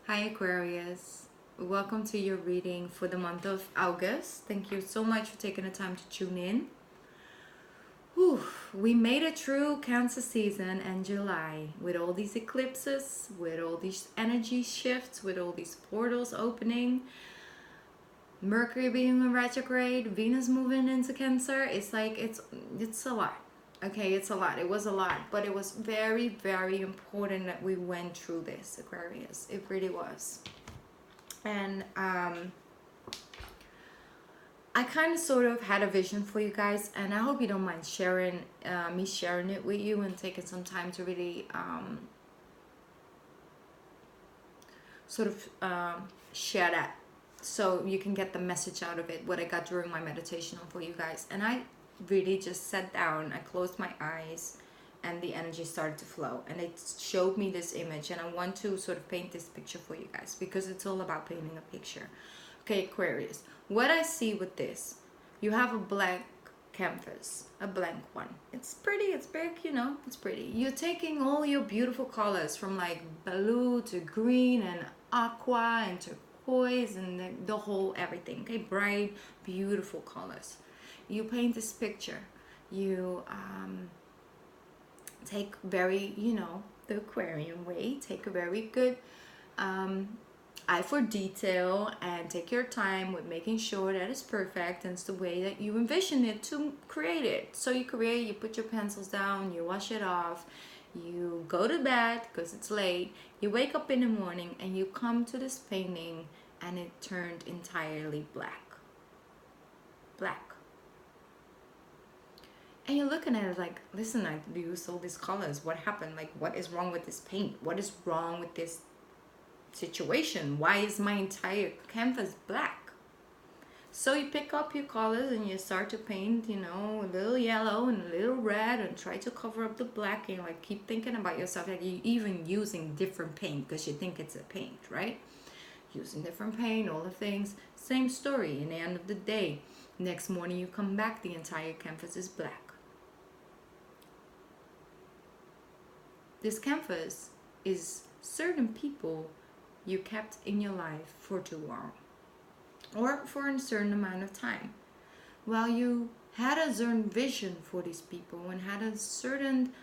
Hi Aquarius, welcome to your reading for the month of August. Thank you so much for taking the time to tune in. Whew, we made it through Cancer season and July with all these eclipses, with all these energy shifts, with all these portals opening, Mercury being in retrograde, Venus moving into Cancer. It's like it's a lot. Okay, it's a lot. It was a lot, but it was very, very important that we went through this, Aquarius. It really was. And I kind of sort of had a vision for you guys, and I hope you don't mind sharing me sharing it with you and taking some time to really share that, so you can get the message out of it, what I got during my meditation for you guys. And I really just sat down, I closed my eyes, and the energy started to flow, and it showed me this image, and I want to sort of paint this picture for you guys because it's all about painting a picture. Okay, Aquarius, what I see with this, you have a blank canvas, a blank one. It's pretty, it's big, you know, it's pretty. You're taking all your beautiful colors from like blue to green and aqua and turquoise and the whole everything. Okay, bright, beautiful colors. You paint this picture. You take very, you know, the Aquarian way, take a very good eye for detail and take your time with making sure that it's perfect and it's the way that you envision it to create it. So you create, you put your pencils down, you wash it off, you go to bed because it's late, you wake up in the morning and you come to this painting and it turned entirely black. And you're looking at it like, listen, I used all these colors. What happened? Like, what is wrong with this paint? What is wrong with this situation? Why is my entire canvas black? So you pick up your colors and you start to paint, you know, a little yellow and a little red and try to cover up the black. And you like keep thinking about yourself, like you even using different paint because you think it's a paint, right? Using different paint, all the things. Same story. In the end of the day, next morning you come back, the entire canvas is black. This canvas is certain people you kept in your life for too long or for a certain amount of time. While you had a certain vision for these people and had a certain,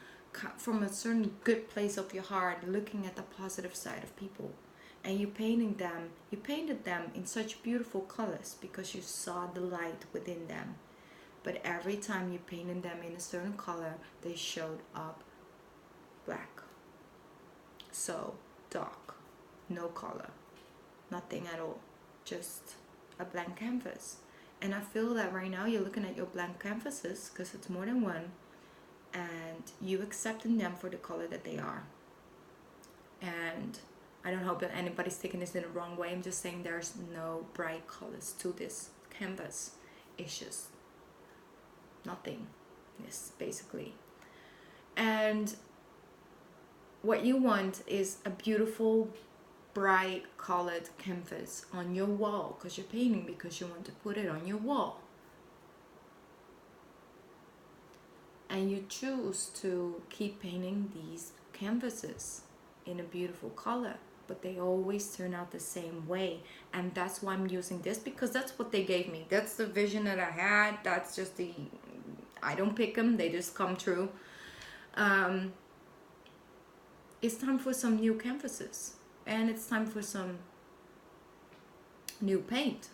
from a certain good place of your heart, looking at the positive side of people, and you painted them in such beautiful colors because you saw the light within them. But every time you painted them in a certain color, they showed up black. So dark, no color, nothing at all, just a blank canvas. And I feel that right now you're looking at your blank canvases, because it's more than one, and you accepting them for the color that they are. And I don't hope that anybody's taking this in the wrong way. I'm just saying there's no bright colors to this canvas. It's just nothing, yes, basically. And what you want is a beautiful, bright colored canvas on your wall, because you're painting because you want to put it on your wall. And you choose to keep painting these canvases in a beautiful color, but they always turn out the same way. And that's why I'm using this, because that's what they gave me. That's the vision that I had. That's just I don't pick them, they just come true. It's time for some new canvases, and it's time for some new paint.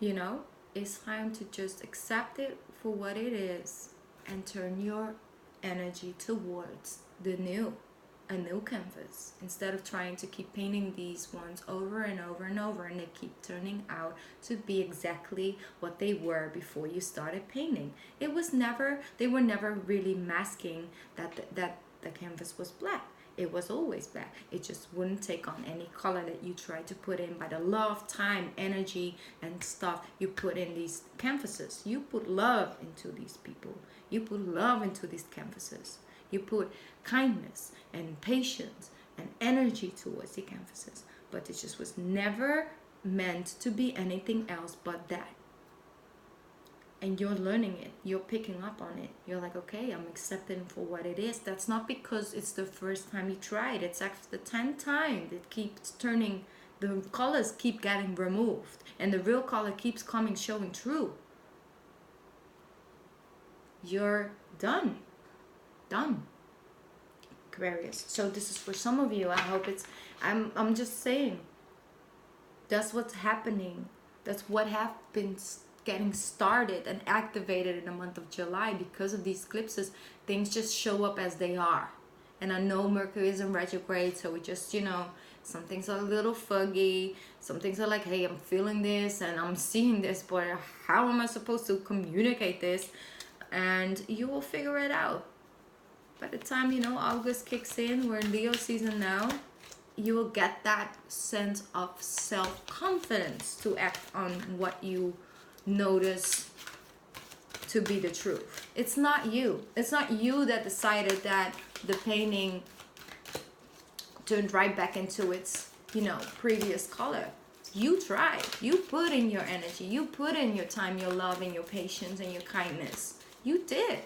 You know, it's time to just accept it for what it is and turn your energy towards a new canvas, instead of trying to keep painting these ones over and over and over, and they keep turning out to be exactly what they were before you started painting. They were never really masking that the canvas was black. It was always black. It just wouldn't take on any color that you tried to put in by the love, time, energy, and stuff you put in these canvases. You put love into these people. You put love into these canvases. You put kindness and patience and energy towards the canvases. But it just was never meant to be anything else but that. and you're learning it, you're picking up on it, you're like, okay, I'm accepting for what it is. That's not because it's the first time you tried, it's actually the 10th time it keeps turning, the colors keep getting removed and the real color keeps coming, showing through. You're done Aquarius. So this is for some of you. I hope it's, I'm just saying, that's what's happening. That's what have been getting started and activated in the month of July. Because of these eclipses, things just show up as they are. And I know Mercury is in retrograde, so we just, you know, some things are a little fuggy, some things are like, hey, I'm feeling this and I'm seeing this, but how am I supposed to communicate this? And you will figure it out. By the time, you know, August kicks in, we're in Leo season now, you will get that sense of self-confidence to act on what you notice to be the truth. It's not you. It's not you that decided that the painting turned right back into its, you know, previous color. You tried. You put in your energy. You put in your time, your love, and your patience, and your kindness. You did.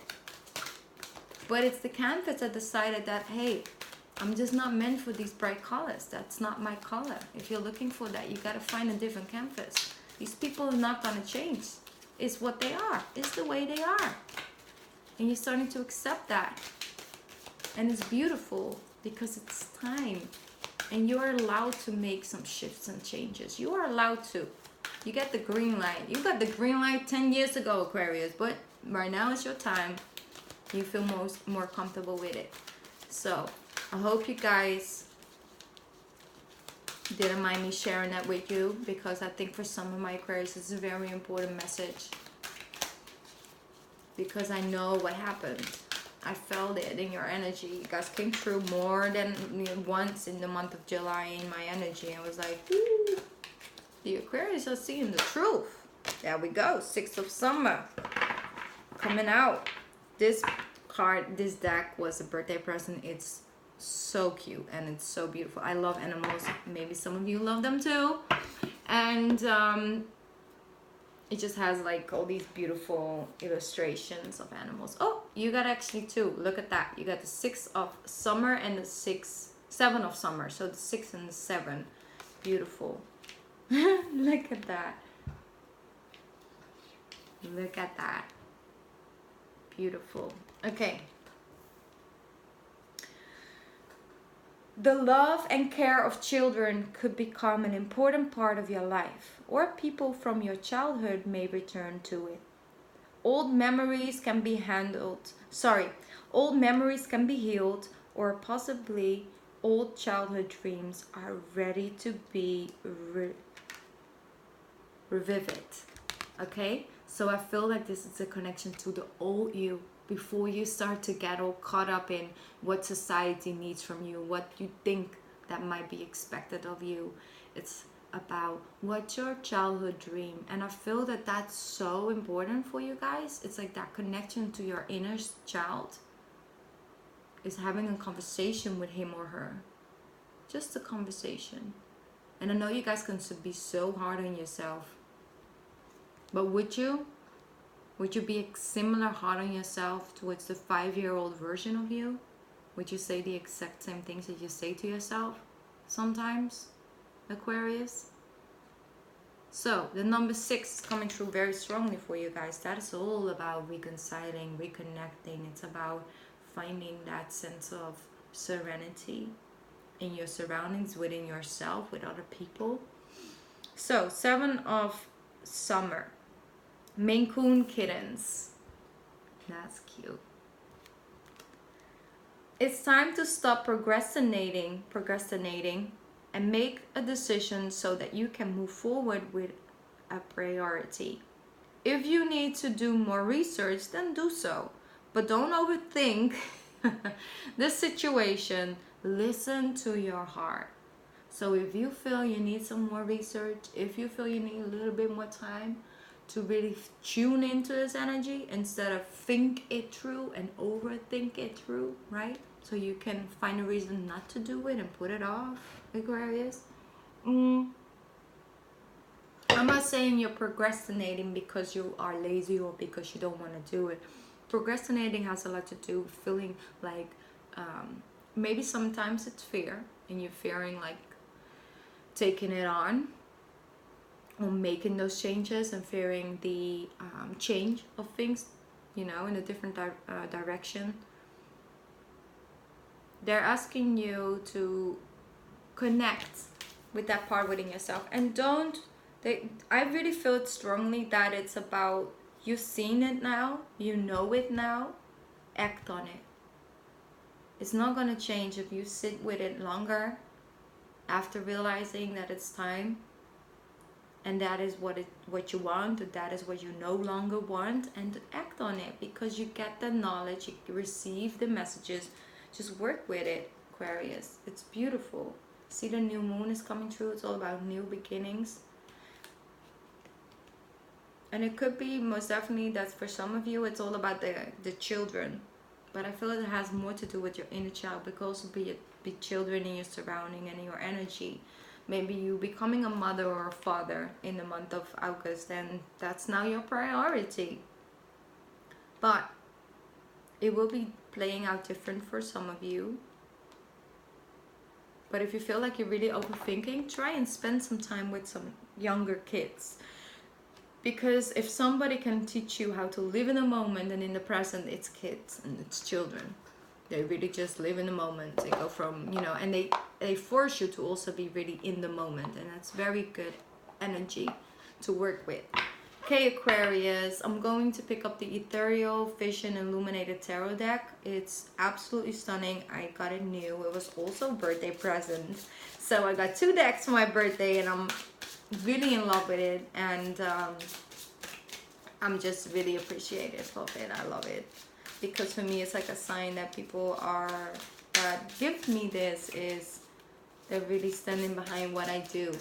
But it's the canvas that decided that, hey, I'm just not meant for these bright colors. That's not my color. If you're looking for that, you got to find a different canvas. These people are not going to change. It's what they are. It's the way they are. And you're starting to accept that. And it's beautiful because it's time. And you're allowed to make some shifts and changes. You are allowed to. You get the green light. You got the green light 10 years ago, Aquarius. But right now is your time. You feel more comfortable with it. So I hope you guys didn't mind me sharing that with you, because I think for some of my Aquarius it's a very important message, because I know what happened. I felt it in your energy. You guys came through more than once in the month of July in my energy. I was like, ooh, the Aquarius are seeing the truth. There we go. 6 of Summer coming out. This card, this deck was a birthday present. It's so cute and it's so beautiful. I love animals. Maybe some of you love them too. And it just has like all these beautiful illustrations of animals. Oh, you got actually 2. Look at that. You got the 6 of Summer and the 7 of Summer. So the 6 and the 7. Beautiful. Look at that. Look at that. Beautiful. Okay. The love and care of children could become an important part of your life, or people from your childhood may return to it. Old memories can be old memories can be healed, or possibly old childhood dreams are ready to be revived. Okay? So I feel like this is a connection to the old you, before you start to get all caught up in what society needs from you, what you think that might be expected of you. It's about what's your childhood dream. And I feel that that's so important for you guys. It's like that connection to your inner child is having a conversation with him or her. Just a conversation. And I know you guys can be so hard on yourself, but would you be similar hard on yourself towards the 5-year-old version of you? Would you say the exact same things that you say to yourself sometimes, Aquarius? So the number 6 is coming through very strongly for you guys. That is all about reconciling, reconnecting. It's about finding that sense of serenity in your surroundings, within yourself, with other people. So 7 of Summer. Maine Coon kittens. That's cute. It's time to stop procrastinating and make a decision so that you can move forward with a priority. If you need to do more research, then do so. But don't overthink the situation. Listen to your heart. So if you feel you need some more research, if you feel you need a little bit more time to really tune into this energy instead of think it through and overthink it through, right? So you can find a reason not to do it and put it off, Aquarius. I I'm not saying you're procrastinating because you are lazy or because you don't want to do it. Procrastinating has a lot to do with feeling like maybe sometimes it's fear, and you're fearing like taking it on or making those changes, and fearing the change of things, you know, in a different direction. They're asking you to connect with that part within yourself, and I really feel it strongly that it's about you've seen it now, you know it now, act on it. It's not going to change if you sit with it longer after realizing that it's time, and that is what you want, and that is what you no longer want, and act on it, because you get the knowledge, you receive the messages. Just work with it, Aquarius. It's beautiful. See, the new moon is coming through. It's all about new beginnings. And it could be, most definitely, that for some of you, it's all about the children. But I feel it has more to do with your inner child. It could also be children in your surrounding and in your energy. Maybe you becoming a mother or a father in the month of August, and that's now your priority. But it will be playing out different for some of you. But if you feel like you're really overthinking, try and spend some time with some younger kids. Because if somebody can teach you how to live in the moment and in the present, it's kids and it's children. They really just live in the moment. They go from, you know, and they force you to also be really in the moment. And that's very good energy to work with. Okay, Aquarius, I'm going to pick up the Ethereal Vision Illuminated Tarot deck. It's absolutely stunning. I got it new. It was also a birthday present. So I got 2 decks for my birthday, and I'm really in love with it. And I'm just really appreciative of it. I love it. Because for me, it's like a sign that people that give me this is they're really standing behind what I do.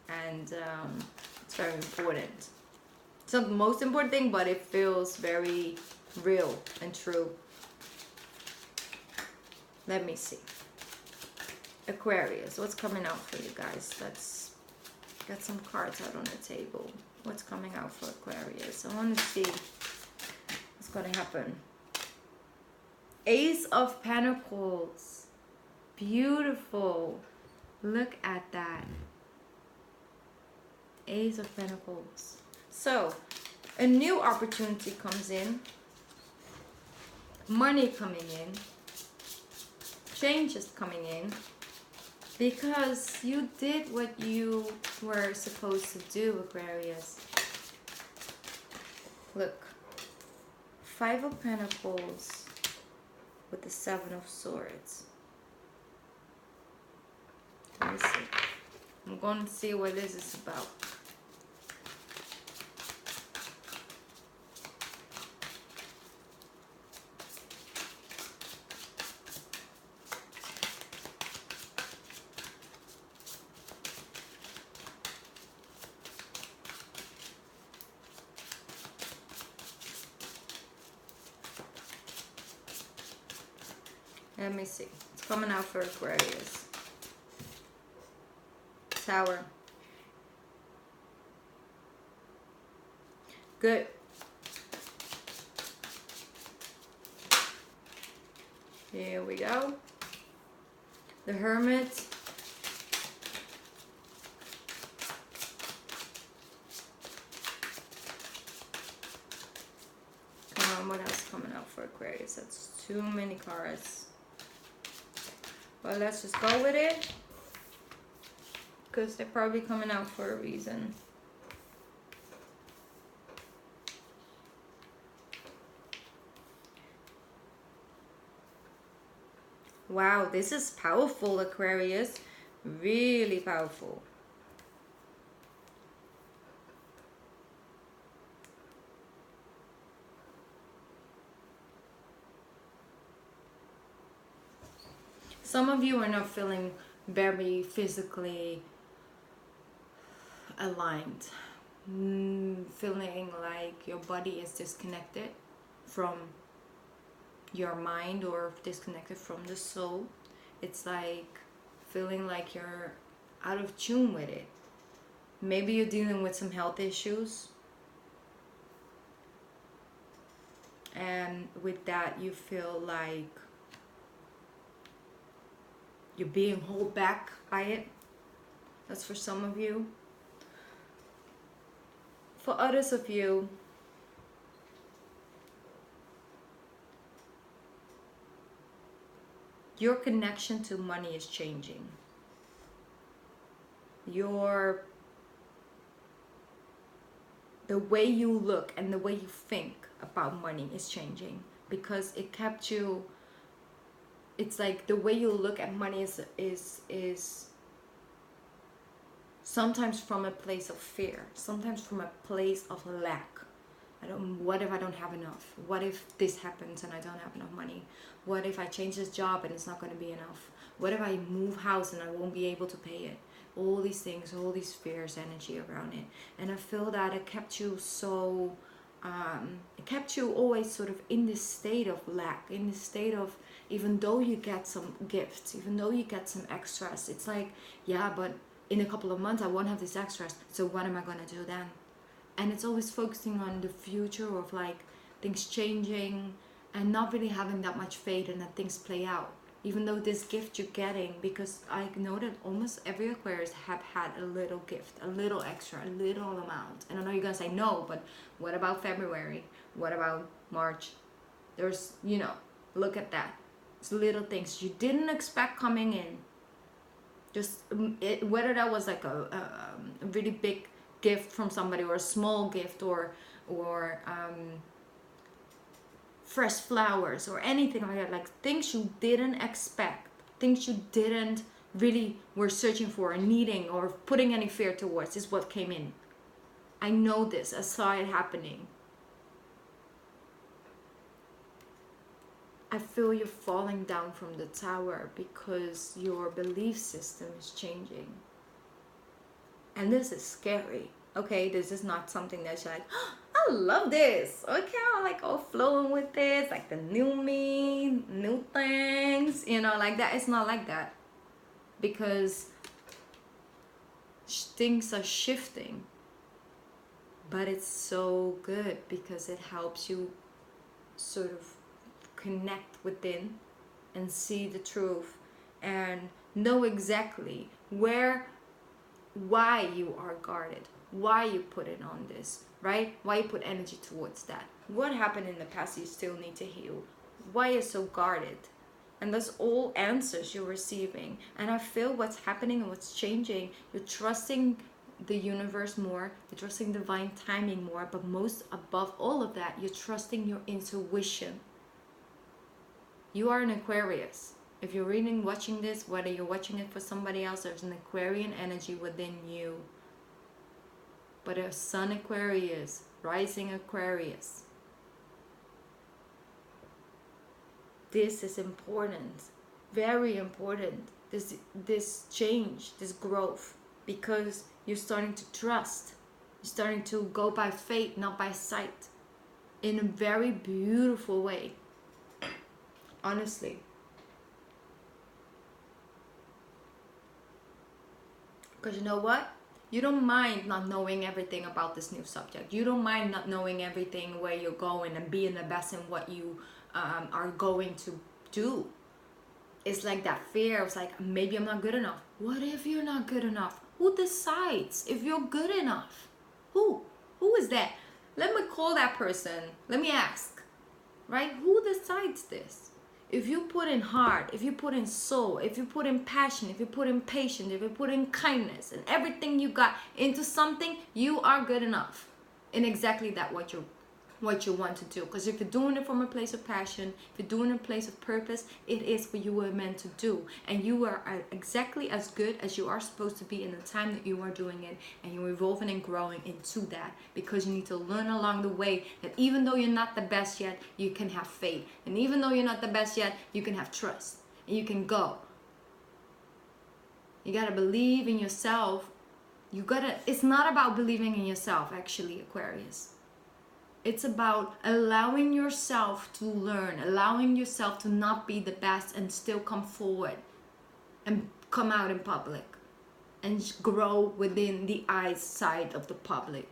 And it's very important. It's not the most important thing, but it feels very real and true. Let me see. Aquarius, what's coming out for you guys? Let's get some cards out on the table. What's coming out for Aquarius? I want to see what's going to happen. Ace of Pentacles. Beautiful. Look at that. Ace of Pentacles. So, a new opportunity comes in. Money coming in. Change is coming in. Because you did what you were supposed to do, Aquarius. Look. 5 of Pentacles with the 7 of Swords. Let me see. I'm going to see what this is about. Let me see. It's coming out for Aquarius. Tower. Good. Here we go. The Hermit. Come on, what else coming out for Aquarius? That's too many cards. Well, let's just go with it. Because they're probably coming out for a reason. Wow, this is powerful, Aquarius. Really powerful. Some of you are not feeling very physically aligned. Feeling like your body is disconnected from your mind or disconnected from the soul. It's like feeling like you're out of tune with it. Maybe you're dealing with some health issues. And with that, you feel like you're being held back by it. That's for some of you. For others of you, your connection to money is changing. The way you look and the way you think about money is changing, because it kept you, it's like the way you look at money is sometimes from a place of fear, sometimes from a place of lack. What if I don't have enough? What if this happens and I don't have enough money? What if I change this job and it's not going to be enough? What if I move house and I won't be able to pay it? All these things, all these fears, energy around it. And I feel that it kept you so, it kept you always sort of in this state of lack, in this state of, even though you get some gifts, even though you get some extras, it's like, yeah, but in a couple of months I won't have these extras, so what am I going to do then? And it's always focusing on the future of like things changing and not really having that much faith in that things play out. Even though this gift you're getting, because I know that almost every Aquarius have had a little gift, a little extra, a little amount. And I know you're going to say no, but what about February? What about March? There's, you know, look at that. It's little things you didn't expect coming in. Just whether that was like a really big gift from somebody, or a small gift, or fresh flowers, or anything like that, like things you didn't expect, things you didn't really were searching for and needing or putting any fear towards, is what came in. I know this, I saw it happening. I feel you're falling down from the tower because your belief system is changing. And this is scary. Okay, this is not something that's like, oh, I love this. Okay, I'm like all flowing with this, like the new me, new things, you know, like that. It's not like that, because things are shifting. But it's so good because it helps you sort of connect within and see the truth and know exactly why you are guarded, why you put it on this, right? Why you put energy towards that. What happened in the past you still need to heal. Why you're so guarded. And that's all answers you're receiving. And I feel what's happening and what's changing. You're trusting the universe more. You're trusting divine timing more. But most above all of that, you're trusting your intuition. You are an Aquarius. If you're reading, watching this, whether you're watching it for somebody else, there's an Aquarian energy within you. But a Sun Aquarius, rising Aquarius. This is important, very important. This change, this growth, because you're starting to trust. You're starting to go by faith, not by sight, in a very beautiful way. Honestly. Because you know what? You don't mind not knowing everything about this new subject. You don't mind not knowing everything, where you're going, and being the best in what you are going to do. It's like that fear. It's like, maybe I'm not good enough. What if you're not good enough? Who decides if you're good enough? Who is that? Let me call that person. Let me ask. Right? Who decides this? If you put in heart, if you put in soul, if you put in passion, if you put in patience, if you put in kindness, and everything you got into something, you are good enough in exactly that what you want to do. Because if you're doing it from a place of passion, if you're doing it from a place of purpose, it is what you were meant to do. And you are exactly as good as you are supposed to be in the time that you are doing it. And you're evolving and growing into that. Because you need to learn along the way that even though you're not the best yet, you can have faith. And even though you're not the best yet, you can have trust. And you can go. You gotta believe in yourself. It's not about believing in yourself, actually, Aquarius. It's about allowing yourself to learn, allowing yourself to not be the best and still come forward and come out in public. and grow within the eyesight of the public.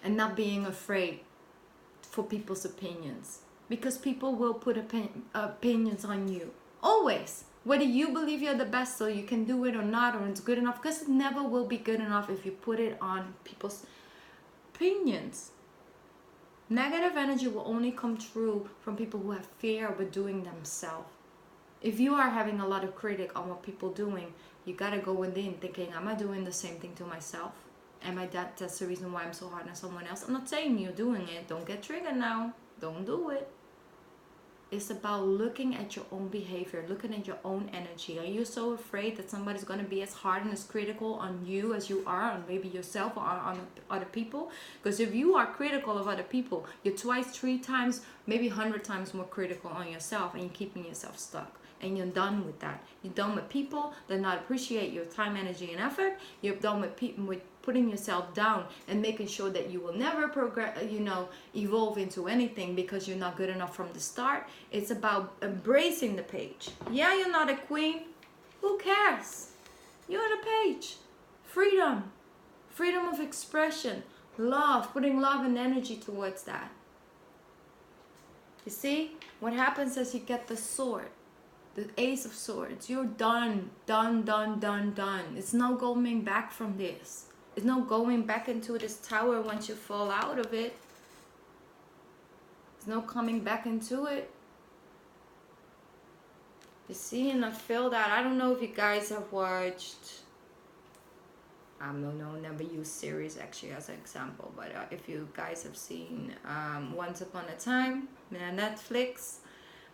And not being afraid for people's opinions. Because people will put opinions on you. Always. Whether you believe you're the best so you can do it or not, or it's good enough. Because it never will be good enough if you put it on people's opinions. Negative energy will only come true from people who have fear of doing themselves. If you are having a lot of critic on what people doing, you gotta go within thinking, am I doing the same thing to myself? Am I that's the reason why I'm so hard on someone else? I'm not saying you're doing it. Don't get triggered now. Don't do it. It's about looking at your own behavior, looking at your own energy. Are you so afraid that somebody's going to be as hard and as critical on you as you are on maybe yourself or on other people? Because if you are critical of other people, you're twice, 3 times, maybe 100 times more critical on yourself, and you're keeping yourself stuck. And you're done with that. You're done with people that not appreciate your time, energy, and effort. You're done with people with putting yourself down and making sure that you will never progress, evolve into anything because you're not good enough from the start. It's about embracing the page. Yeah, you're not a queen. Who cares? You're the page. Freedom. Freedom of expression. Love. Putting love and energy towards that. You see? What happens is you get the sword. The Ace of Swords. You're done. Done, done, done, done. It's no going back from this. It's no going back into this tower once you fall out of it. There's no coming back into it. You see, and I feel that. I don't know if you guys have watched... I don't know, never use series actually as an example. But if you guys have seen Once Upon a Time on Netflix...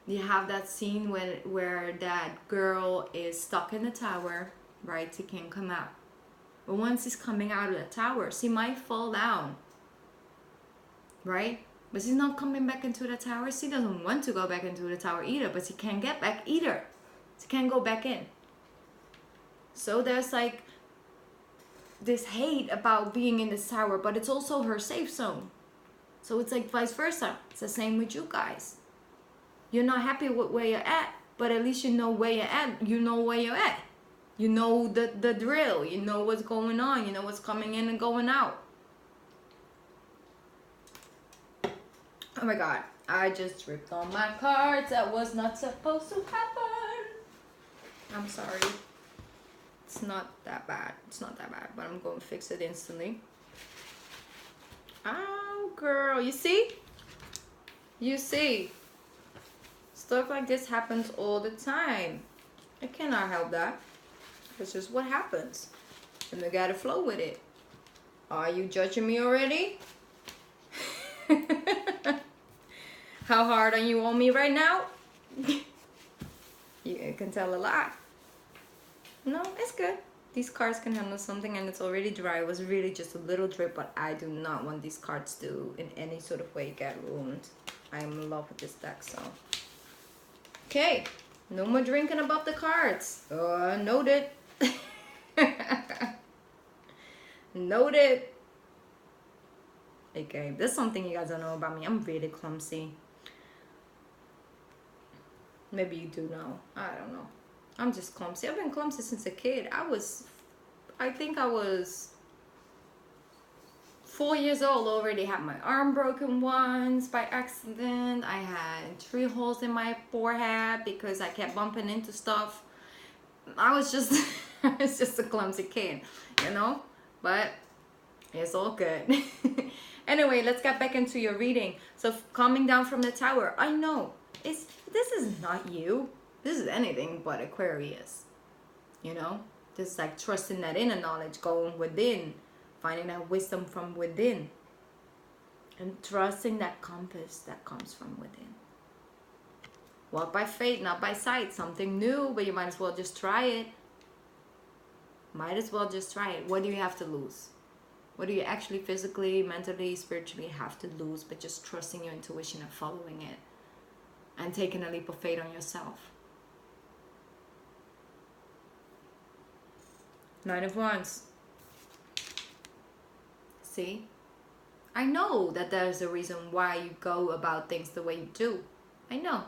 You have that scene where that girl is stuck in the tower, right? She can't come out. But once she's coming out of the tower, she might fall down, right? But she's not coming back into the tower. She doesn't want to go back into the tower either, but she can't get back either. She can't go back in. So there's like this hate about being in this tower, but it's also her safe zone. So it's like vice versa. It's the same with you guys. You're not happy with where you're at, but at least you know where you're at. You know where you're at. You know the drill. You know what's going on. You know what's coming in and going out. Oh my God. I just ripped on my cards. That was not supposed to happen. I'm sorry. It's not that bad. It's not that bad, but I'm going to fix it instantly. Oh, girl. You see? You see? Stuff like this happens all the time. I cannot help that. It's just what happens. And we gotta flow with it. Are you judging me already? How hard are you on me right now? You can tell a lot. No, it's good. These cards can handle something, and it's already dry. It was really just a little drip, but I do not want these cards to in any sort of way get ruined. I am in love with this deck, so... Okay, no more drinking about the cards. Noted. Noted. Okay, there's something you guys don't know about me. I'm really clumsy. Maybe you do know. I don't know. I'm just clumsy. I've been clumsy since a kid. I think I was 4 years old, already had my arm broken once by accident. I had 3 holes in my forehead because I kept bumping into stuff. I was just a clumsy kid, you know? But it's all good. Anyway, let's get back into your reading. So coming down from the tower, I know this is not you. This is anything but Aquarius. You know? Just like trusting that inner knowledge, going within. Finding that wisdom from within. And trusting that compass that comes from within. Walk by faith, not by sight. Something new, but you might as well just try it. Might as well just try it. What do you have to lose? What do you actually physically, mentally, spiritually have to lose? But just trusting your intuition and following it. And taking a leap of faith on yourself. 9 of Wands. See? I know that there's a reason why you go about things the way you do. I know.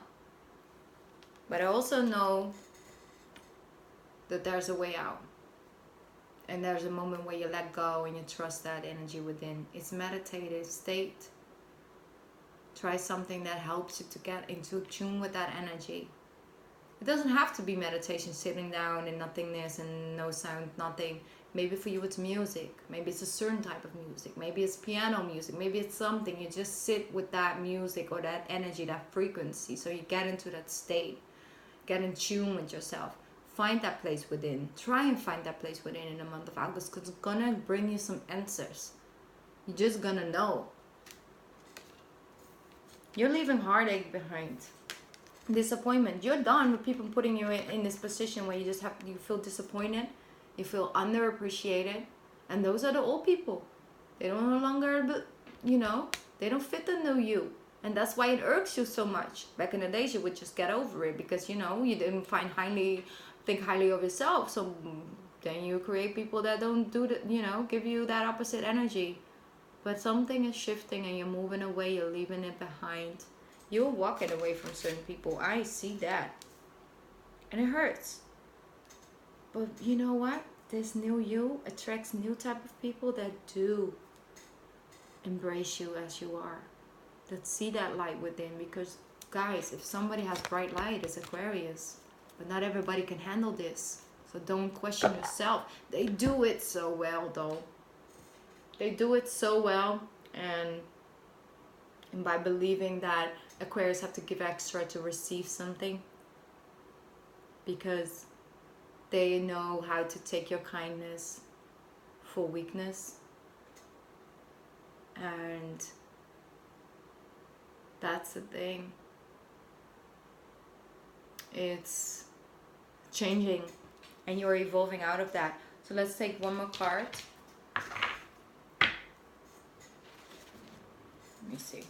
But I also know that there's a way out. And there's a moment where you let go and you trust that energy within. It's meditative state. Try something that helps you to get into tune with that energy. It doesn't have to be meditation, sitting down in nothingness and no sound, nothing. Maybe for you it's music. Maybe it's a certain type of music. Maybe it's piano music. Maybe it's something. You just sit with that music or that energy, that frequency. So you get into that state. Get in tune with yourself. Find that place within. Try and find that place within in the month of August, because it's gonna bring you some answers. You're just gonna know. You're leaving heartache behind. Disappointment. You're done with people putting you in this position where you just you feel disappointed. You feel underappreciated. And those are the old people. They don't no longer, you know, they don't fit the new you. And that's why it irks you so much. Back in the days, you would just get over it because, you know, you didn't think highly of yourself. So then you create people that don't do the, you know, give you that opposite energy. But something is shifting and you're moving away. You're leaving it behind. You're walking away from certain people. I see that. And it hurts. But you know what? This new you attracts new type of people that do embrace you as you are. That see that light within. Because guys, if somebody has bright light, it's Aquarius. But not everybody can handle this. So don't question yourself. They do it so well though. They do it so well. And by believing that Aquarius have to give extra to receive something. Because they know how to take your kindness for weakness. And that's the thing. It's changing and you're evolving out of that. So let's take one more card. Let me see.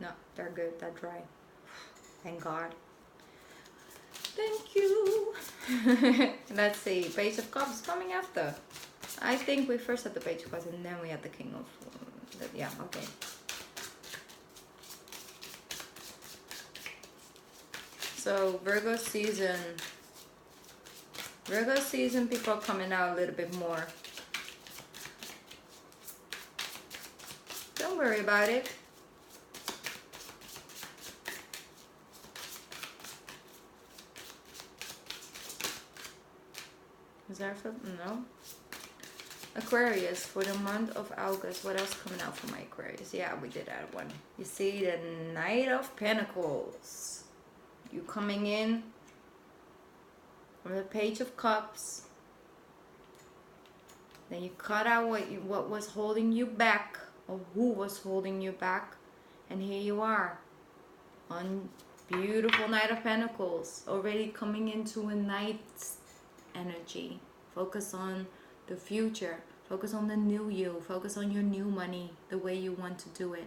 No, they're good. They're dry. Thank God. Thank you. Let's see. Page of Cups coming after. I think we first had the Page of Cups and then we had the King of... yeah, okay. So Virgo season, people are coming out a little bit more. Don't worry about it. Is there something? No. Aquarius for the month of August. What else coming out for my Aquarius? Yeah, we did that one. You see the Knight of Pentacles. You coming in from the Page of Cups. Then you cut out what was holding you back, or who was holding you back, and here you are on beautiful Knight of Pentacles, already coming into a Knight's energy. Focus on the future. Focus on the new you. Focus on your new money, the way you want to do it.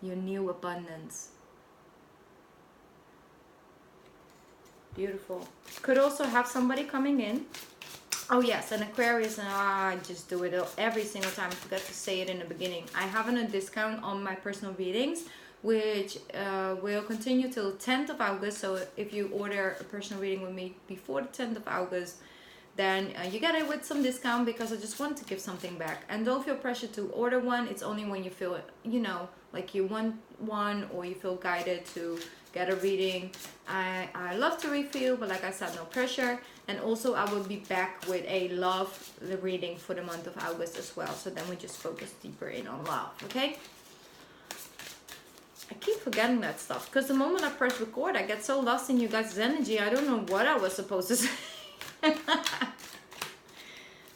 Your new abundance. Beautiful. Could also have somebody coming in. Oh yes, an Aquarius, and I just do it every single time. I forgot to say it in the beginning. I have a discount on my personal readings, which will continue till 10th of August. So if you order a personal reading with me before the 10th of August, then you get it with some discount, because I just want to give something back. And don't feel pressure to order one. It's only when you feel, you know, like you want one, or you feel guided to get a reading. I love to refill, but like I said, no pressure. And also I will be back with a love reading for the month of August as well. So then we just focus deeper in on love, okay? I keep forgetting that stuff, because the moment I press record, I get so lost in you guys' energy. I don't know what I was supposed to say.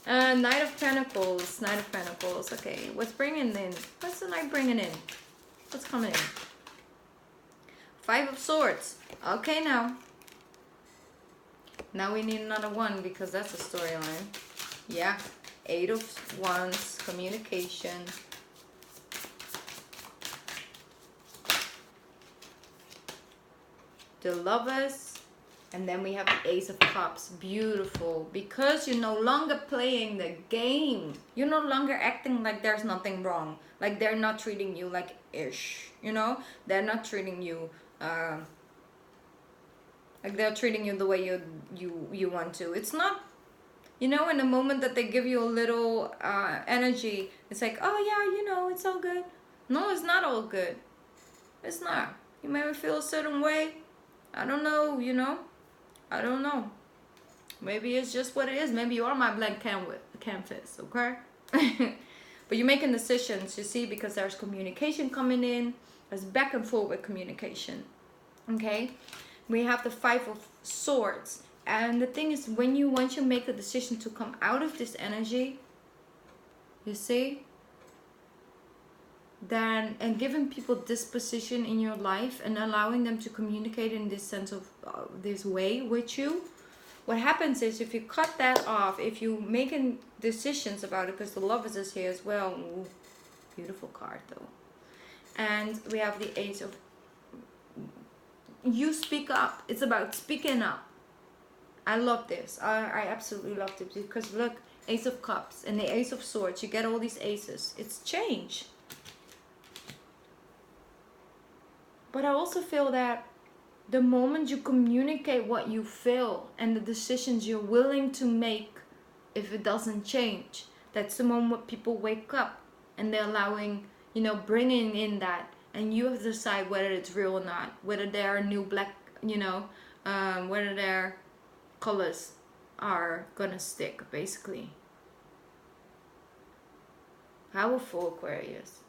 Knight of Pentacles. Knight of Pentacles. Okay, what's bringing in? What's the Knight bringing in? What's coming in? Five of Swords. Okay, now we need another one, because that's a storyline. Yeah. Eight of Wands. Communication. The Lovers. And then we have the Ace of Cups. Beautiful. Because you're no longer playing the game. You're no longer acting like there's nothing wrong. Like they're not treating you like ish. You know? They're not treating you Like they're treating you the way you want to. It's not, you know, in the moment that they give you a little energy, it's like, oh yeah, you know, it's all good. No, it's not all good. It's not. You made me feel a certain way. I don't know, you know. I don't know. Maybe it's just what it is. Maybe you are my blank canvas, okay? But you're making decisions, you see, because there's communication coming in. There's back and forward communication, okay? We have the Five of Swords. And the thing is, once you make the decision to come out of this energy, you see, then, and giving people this position in your life and allowing them to communicate in this sense of this way with you, what happens is, if you cut that off, if you making decisions about it, because the Lovers is here as well. Ooh, beautiful card though. And we have the Ace of, you speak up. It's about speaking up. I love this. I absolutely love this, because look, Ace of Cups and the Ace of Swords, you get all these aces. It's change. But I also feel that the moment you communicate what you feel and the decisions you're willing to make, if it doesn't change, that's the moment people wake up and they're allowing, you know, bringing in that. And you have to decide whether it's real or not, whether there are new black, you know, whether their colors are gonna stick, basically. Powerful, Aquarius.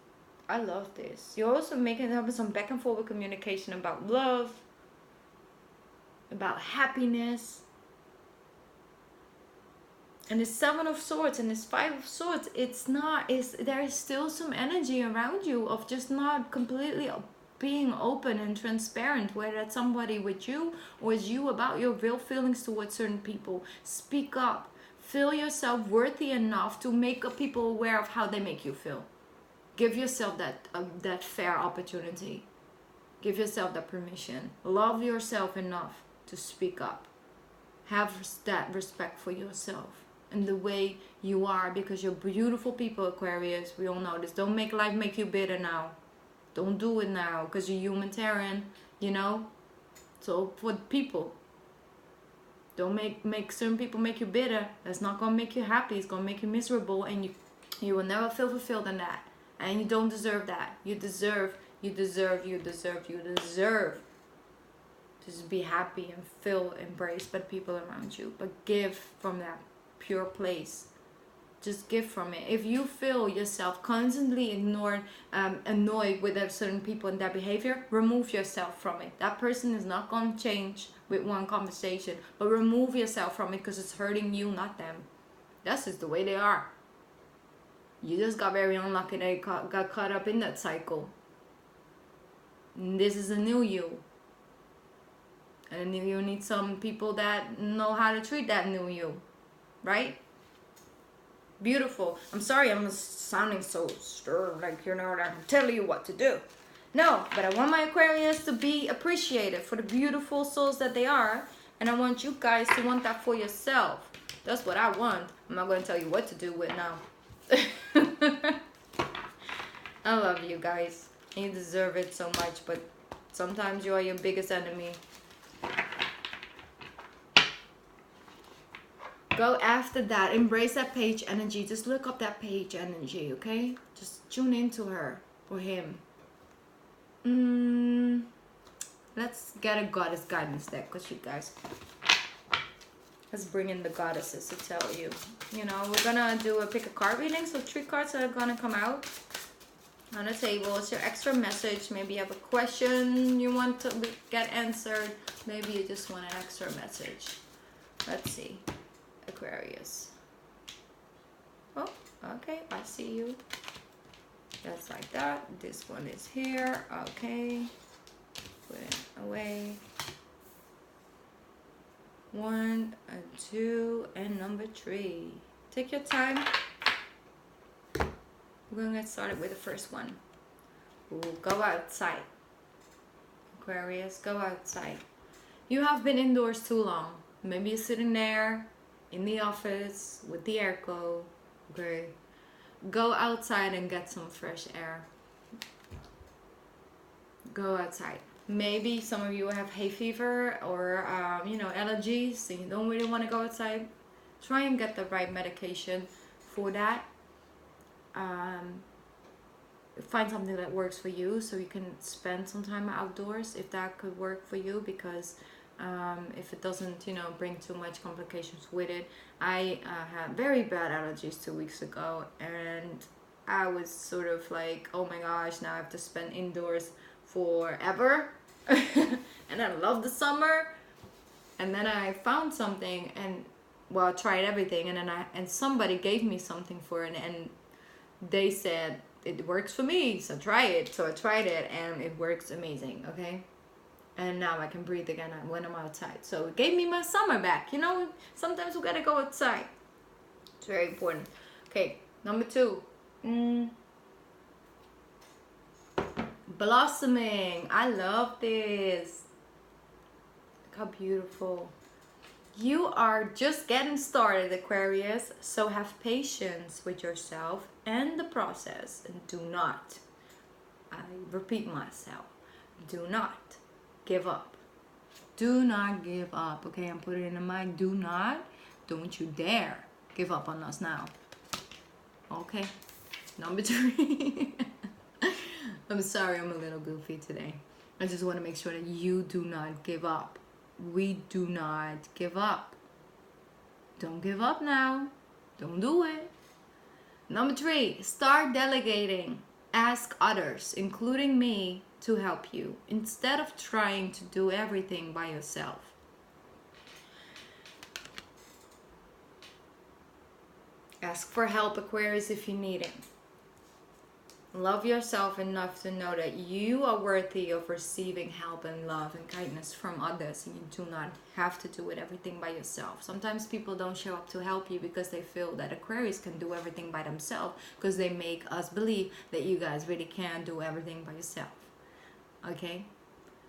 I love this. You're also having some back and forward communication about love, about happiness. And the Seven of Swords and this Five of Swords, there is still some energy around you of just not completely being open and transparent, whether it's somebody with you or it's you about your real feelings towards certain people. Speak up. Feel yourself worthy enough to make people aware of how they make you feel. Give yourself that fair opportunity. Give yourself that permission. Love yourself enough to speak up. Have that respect for yourself and the way you are, because you're beautiful people, Aquarius. We all know this. Don't make life make you bitter now. Don't do it now, because you're humanitarian, you know. So for people, don't make certain people make you bitter. That's not gonna make you happy. It's gonna make you miserable, and you will never feel fulfilled in that. And you don't deserve that. You deserve to just be happy and feel embraced by the people around you. But give from that pure place. Just give from it. If you feel yourself constantly annoyed with certain people and their behavior, remove yourself from it. That person is not going to change with one conversation. But remove yourself from it, because it's hurting you, not them. That's just the way they are. You just got very unlucky that you got caught up in that cycle. And this is a new you. And a new you needs some people that know how to treat that new you. Right? Beautiful. I'm sorry I'm sounding so stern, like, you know, I'm telling you what to do. No, but I want my Aquarius to be appreciated for the beautiful souls that they are. And I want you guys to want that for yourself. That's what I want. I'm not going to tell you what to do with now. I love you guys. You deserve it so much, but sometimes you are your biggest enemy. Go after that. Embrace that page energy. Just look up that page energy, okay? Just tune into her or him. Let's get a goddess guidance deck, because you guys, let's bring in the goddesses to tell you. You know, we're gonna do a pick a card reading. So 3 cards that are gonna come out on the table. It's your extra message. Maybe you have a question you want to get answered. Maybe you just want an extra message. Let's see. Aquarius. Oh, okay, I see you. That's like that. This one is here. Okay. Put it away. 1 and 2 and number 3. Take your time. We're gonna get started with the first one. Ooh, go outside. Aquarius, go outside. You have been indoors too long. Maybe you're sitting there in the office with the airco. Okay. Go outside and get some fresh air. Go outside. Maybe some of you have hay fever or you know, allergies and you don't really want to go outside. Try and get the right medication for that. Find something that works for you so you can spend some time outdoors if that could work for you, because if it doesn't, you know, bring too much complications with it. I had very bad allergies 2 weeks ago, and I was sort of like, oh my gosh, now I have to spend indoors forever. And I love the summer. And then I found something, and well, I tried everything, and then somebody gave me something for it, and they said it works for me, so try it. So I tried it, and it works amazing. Okay, and now I can breathe again when I'm outside. So it gave me my summer back. You know, sometimes we gotta go outside. It's very important. Okay, number 2. Blossoming. I love this. Look how beautiful. You are just getting started, Aquarius, so have patience with yourself and the process, and do not, I repeat myself, do not give up. Do not give up, okay? I'm putting it in the mic. Do not, don't you dare give up on us now. Okay, number 3. I'm sorry, I'm a little goofy today. I just want to make sure that you do not give up. We do not give up. Don't give up now. Don't do it. Number 3, start delegating. Ask others, including me, to help you instead of trying to do everything by yourself. Ask for help, Aquarius, if you need it. Love yourself enough to know that you are worthy of receiving help and love and kindness from others, and you do not have to do it everything by yourself. Sometimes people don't show up to help you because they feel that Aquarius can do everything by themselves, because they make us believe that you guys really can do everything by yourself. Okay?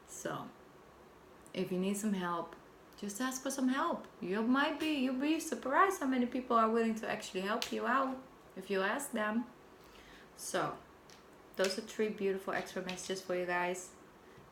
So, if you need some help, just ask for some help. You'll be surprised how many people are willing to actually help you out if you ask them. So, those are 3 beautiful extra messages for you guys.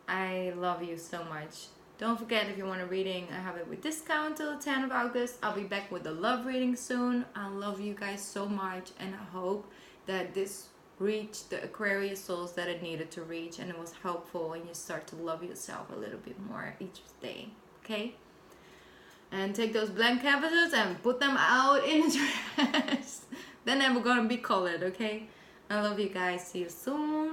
I love you so much. Don't forget, if you want a reading, I have it with discount till the 10th of August. I'll be back with a love reading soon. I love you guys so much, and I hope that this reached the Aquarius souls that it needed to reach, and it was helpful, and you start to love yourself a little bit more each day. Okay? And take those blank canvases and put them out in the trash. They're never gonna be colored, okay? I love you guys. See you soon.